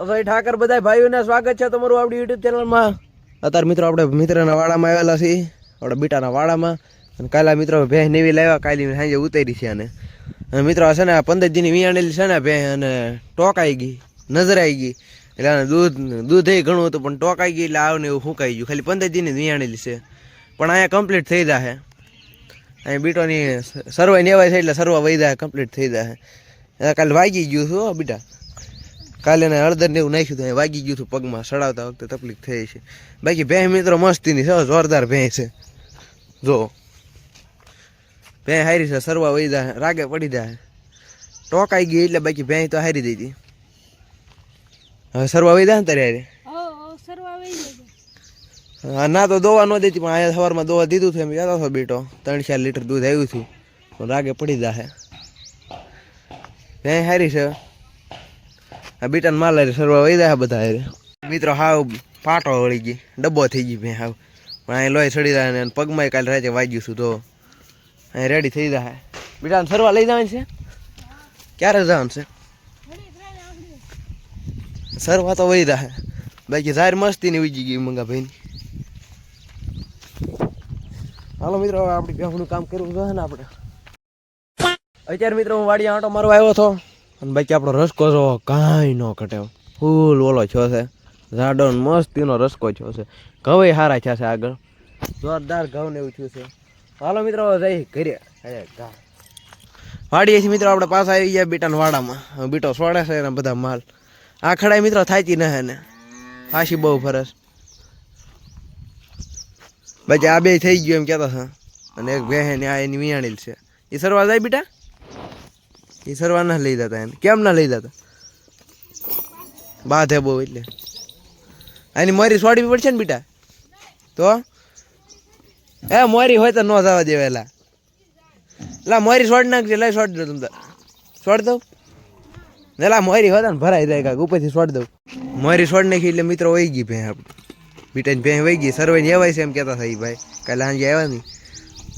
ભાઈ ઠાકર બધા ભાઈઓને સ્વાગત છે તમારું આપણી યુટ્યુબ ચેનલમાં. અત્યારે મિત્રો આપણે મિત્રના વાડામાં આવેલા છીએ, આપણે બીટાના વાડામાં. અને કાલે મિત્રો ભેંસ નેવી લાવ્યા, કાલે સાંજે ઉતારી છે. અને મિત્રો છે ને 15 દીની વિયાણેલી છે ને ભેંસ, અને ટોકાઈ ગઈ, નજર આવી ગઈ. એટલે દૂધ એ ઘણું હતું પણ ટોકાઈ ગઈ, એટલે આવને એવું ફૂંકાઈ ગયું. ખાલી 15 દીની વિયાણેલી છે, પણ અહીંયા કમ્પ્લીટ થઈ જશે. અહીંયા બીટોની સરવાઈ નેવાય છે એટલે સરવા વહી જાય, કમ્પ્લીટ થઈ જશે. કાલે વાગી ગયું છું બીટા, કાલે એને હળદર ને એવું નાખ્યું હતું, વાગી ગયું હતું પગમાં, સડાવતા વખતે તકલીફ થઈ છે. બાકી ભેંસ મિત્રો મસ્તીની છે, જોરદાર ભેંસ છે. જો ભેંસ હારી છે, સરવા વહી જાય, રાગે પડી જાય. ટોકાઈ ગઈ એટલે બાકી ભેંસ તો હારી દઈ હતી. હવે સરવા વહી જાય ને તારે હારે. હા ના તો દોવા ન દેતી, પણ અહીંયા સવારમાં દોવા દીધું હતું, એમ કહેતો હતો બેટો 3-4 લીટર દૂધ આવ્યું હતું, પણ રાગે પડી જાય. ભેંસ હારી છે. આ બીટાને માલ સરવા વહી જાય બધા હારે. મિત્રો હાવ પાટો વળી ગઈ, ડબ્બો થઈ ગઈ ભેં હાવ. પણ અહીં લોહી સડી જાય ને પગમાં કાલે રાતે વાગ્યું છું, તો અહીં રેડી થઈ જાય. બીટાને સરવા લઈ જવાનું છે, ક્યારે જવાનું છે? સરવા તો વહી જાય, બાકી જાહેર મસ્તી ની ઉજી ગઈ મંગા ભાઈની. હાલો મિત્રો, હવે આપણી ભેંસનું કામ કરવું જોઈએ ને આપણે. અત્યારે મિત્રો હું વાડિયા આંટો મારવા આવ્યો હતો, અને બાકી આપણો રસકો જો કાંઈ ન ઘટે, ફૂલ ઓલો છો છે, જાડો મસ્તીનો રસકો છો છે. ઘઉં સારા થયા છે આગળ, જોરદાર ઘઉં ને એવું થયું છે. હાલો મિત્રો જઈ ઘરે. વાડીએથી મિત્રો આપણે પાછા આવી ગયા બીટાના વાડામાં. બીટો સોડે છે એના બધા માલ. આ ખડાઈ મિત્રો થાતી ન હે ને, ફાંસી બહુ ફરસ. બાકી આ બે થઈ ગયું એમ કહેતા હતા. અને એક ભેહે ને આ એની વિયાણેલ છે. એ સરવા જાય બેટા, એ સરવા ના લઈ જતા એને. કેમ ના લઈ જતા? બાધે બહુ એટલે એની મોરી છોડવી પડશે ને બેટા. તો એ મોરી હોય તો ન જવા દેવેલા. લા મોરી છોડ નાખજે, લઈ છોડ દો તમે. છોડ દઉં લા, મોરી હોય ને ભરાઈ જાય કાંક, ઉપરથી છોડ દઉં. મોરી છોડ નાખી એટલે મિત્રો વહી ગઈ ભેં આપણે. બીટાની ભેં વહી ગઈ, સરવાઈ એવાય છે એમ કહેતા હતા એ ભાઈ. કાલે સાંજે આવ્યા નહીં,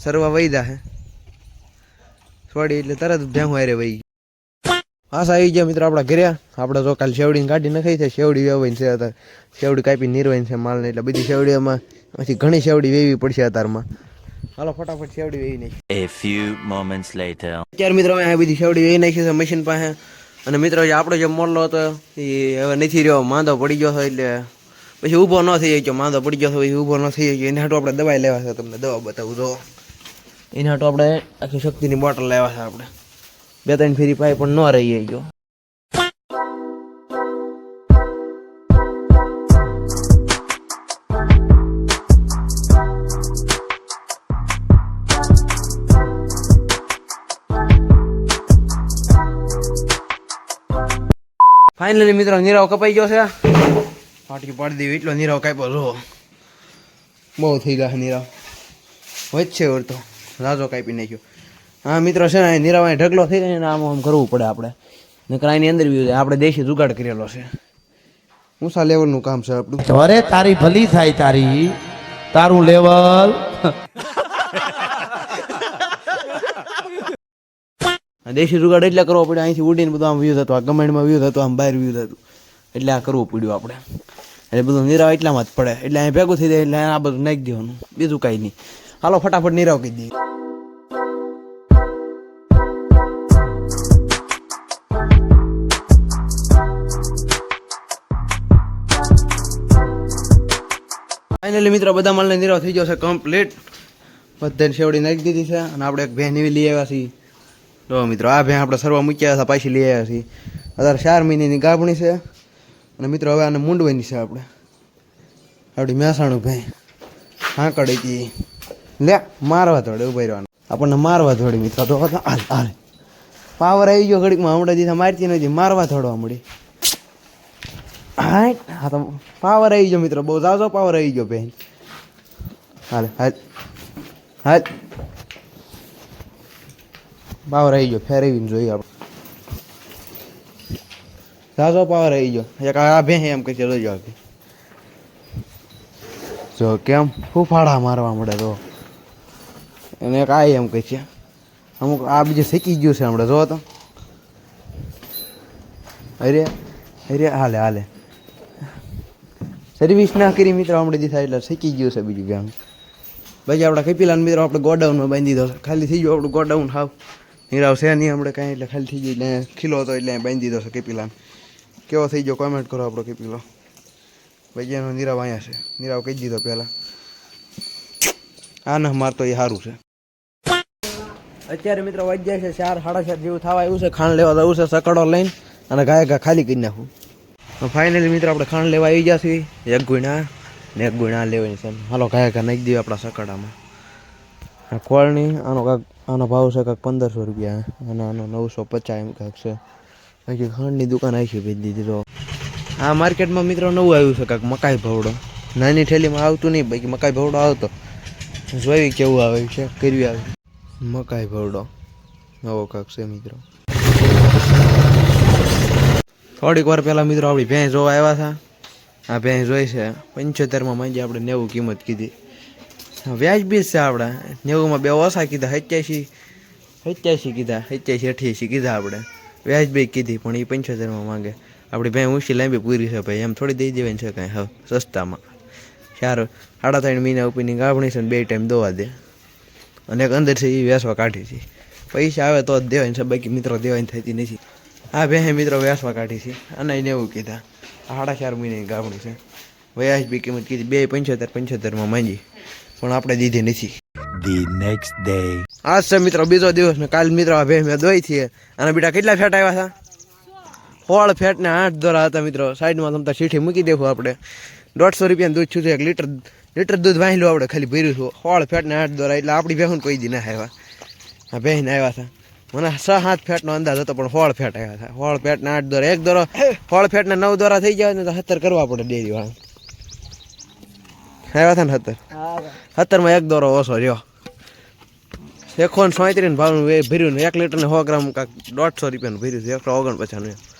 સરવા વહી જાહે. છોડી એટલે તરત ભેં હારે વહી ગઈ. પાછા આવી ગયા મિત્રો આપણા ઘરે. આપણે જો કાલે શેવડીને કાઢી નખાઈ છે, શેવડી વેવાઈને છે અત્યારે. શેવડી કાપી નીરવાઈને છે માલને, એટલે બધી શેવડીઓમાં પછી ઘણી શેવડી વેવી પડશે અત્યારમાં. હાલો ફટાફટ શેવડી વેવી નાખી. A few moments later. અત્યારે મિત્રો આ બધી શેવડી વેવી નાખી છે મશીન પાસે. અને મિત્રો જે આપણો જે મોરલો હતો એ હવે નથી રહ્યો, માંદો પડી ગયો હતો, એટલે પછી ઊભો ન થઈ ગયો. માંદો પડી ગયો હતો પછી ઊભો ન થઈ ગયો. એને હાટું આપણે દવાઈ લેવા છે, તમને દવા બતાવું જો. એને હાટું આપણે આખી શક્તિની બોટલ લેવા છે. આપણે 2-3 ફેરી પાઈ પણ ન રહી ગયો. ફાઇનલી મિત્રો નીરાવ કપાઈ ગયો છે. ફાટકી પાડી દેવી એટલો નીરાવ કાપ્યો જો. બહુ થઈ ગયા નીરાવ, વચ્ચે વળતો રાજો કાપી નાખ્યો. હા મિત્રો છે ને નીરાવ ઢગલો થઈ જાય ને આમ આમ કરવું પડે આપણે, નકર એની અંદર બી આપણે દેશી જુગાડ કરેલો છે. ઊંચા લેવલનું કામ છે આપણું. અરે તારી ભલી થાય, તારું લેવલ. દેશી જુગાડ એટલે કરવો પડે, અહીંથી ઉડીને બધું આમ વ્યૂ થતું, આ ગમેન્ટમાં વ્યૂ થતું, આમ બહાર વ્યૂ થતું, એટલે આ કરવું પડ્યું આપણે. એટલે બધું નીરાવ એટલામાં જ પડે, એટલે અહીં ભેગું થઈ જાય એટલે આ બધું નાખી દેવાનું, બીજું કાંઈ નહીં. હાલો ફટાફટ નીરાવ કહી દઈએ. ફાઇનલી મિત્રો બધા માલને નીરાવ થઈ ગયો છે કમ્પ્લીટ. બધાને શેવડી નાખી દીધી છે. અને આપણે એક ભેં નીવી લઈ આવ્યા છીએ. જો મિત્રો આ ભેં આપણે સરવા મૂક્યા હતા, પાછી લઈ આવ્યા છીએ. અત્યારે 4 મહિનાની ગાભણી છે. અને મિત્રો હવે આને મૂંડવાની છે આપણે. આપણી મહેસાણું ભેં હાંકડી હતી, લે મારવા થોડે ઉભા રહેવાનું, આપણને મારવા થોડી મિત્રો. તો હાલ પાવર આવી ગયો ઘડીકમાં, હમણાં દીધા મારતી નથી, મારવા થોડવા મળી. હા તો પાવર આવી ગયો મિત્રો, બહુ ઝાઝો પાવર આવી ગયો બેન. હાલ હાલ હાલ, પાવર આવી ગયો, ફેરવીને જોઈએ આપણે. ઝાઝો પાવર આવી ગયો. એક આ ભેં એમ કહે છે, જોજો જો કેમ ફૂફાડા મારવા મળે. તો એને એક આ એમ કહે છે, અમુક આ બીજું શીખી ગયું છે હમણાં. જો તો અરે અરે હાલે હાલે સર્વિસ ના કરી મિત્રો આપણે દીધા એટલે શીખી ગયું છે બીજું કામ. પછી આપણા કપિલાને મિત્રો આપણે ગોડાઉનમાં બાંધી દીધો ખાલી થઈ ગયું આપણું ગોડાઉન હાવ નીરાવ છે નહીં આપણે કાંઈ એટલે ખાલી થઈ ગયું એટલે ખીલો હતો એટલે બાંધી દીધો છે કપિલાને. કેવો થઈ ગયો કોમેન્ટ કરો આપણો કપિલો. ભાઈ એનો નીરાવ અહીંયા છે નીરાવ કહી દીધો પહેલાં આ ન મારતો એ સારું છે. અત્યારે મિત્રો વાગ્યા છે 4 સાડા 4 જેવું થવા આવ્યું છે. ખાંડ લેવા જવું છે સકડો લઈને અને ઘા ખાલી કરી નાખું. તો ફાઇનલી મિત્રો આપણે ખાંડ લેવા આવી ગયા છીએ. એક ગુણા ને એક ગુણા લેવાની છે. હાલો ઘા નાખી દઈએ આપણા સકડામાં. ખોળની આનો ભાવ છે કાંઈક 1500 રૂપિયા અને આનો 950 એમ કાંઈક છે. બાકી ખાંડની દુકાન આવી છે ભેજી દીધી. તો આ માર્કેટમાં મિત્રો નવું આવ્યું છે કાંઈક મકાઈ ભવડો. નાની થેલીમાં આવતું નહીં બાકી મકાઈ ભવડો આવતો. જોઈ કેવું આવે છે કરવી આવે મકાઈ ભવડો નવો કાંક છે મિત્રો. થોડીક વાર પહેલાં મિત્રો આપણી ભેંસ જોવા આવ્યા હતા. આ ભેંસ જોઈ છે 75માં માંગી આપણે 90 કિંમત કીધી. વ્યાજબી છે આપણે 90માં બે ઓછા કીધા 87 કીધા 88 કીધા આપણે વ્યાજબી કીધી પણ એ 75માં માંગે. આપણી ભેંસ ઊંચી લાંબી પૂરી છે ભાઈ એમ થોડી દઈ દેવાની છે કાંઈ હવે સસ્તામાં. 3.5 મહિના ઉપરની ગાભણી છે ને 2 ટાઈમ દોવા દે અને એક અંદર છે એ વેસવા કાઢી છે. પૈસા આવે તો જ દેવાની છે બાકી મિત્રો દેવાની થતી નથી. આ ભેંસે મિત્રો વેસવા કાઢી છે અને એને એવું કીધા 4.5 મહિનાની ગાભણી છે. વ્યાજબી કિંમત કીધી 75માં માંગી પણ આપણે દીધી નથી. The next day. આજ છે મિત્રો બીજો દિવસ ને કાલ મિત્રો આ ભેંસ મેં દોઈ છે. અને બેટા કેટલા ફેટ આવ્યા હતા? 16 ફેટ ને 8 દોરા હતા મિત્રો. સાઈડમાં તમતા સીઠી મૂકી દેવું આપણે. 150 રૂપિયાનું દૂધ છું 1 લીટર દૂધ વાંચલું આપણે ખાલી ભર્યું છું. 16 ફેટ ને 8 દોરા એટલે આપણી ભેંસને કોઈ દી ના આવ્યા. આ ભેંસને આવ્યા હતા મને 6-7 ફેટનો અંદાજ હતો પણ 16 ફેટ આવ્યા હતા. 16 ફેટ ને 8 દોરા એક દોરો 16 ફેટ ને 9 દોરા થઈ જાય ને તો 17 કરવા પડે ડેરી વાળા. આવ્યા હતા ને 17માં એક દોરો ઓછો રહ્યો. 137 ભાવનું ભર્યું ને 1 લીટર ને 100 ગ્રામ કાંક 150 રૂપિયાનું ભર્યું છે 149.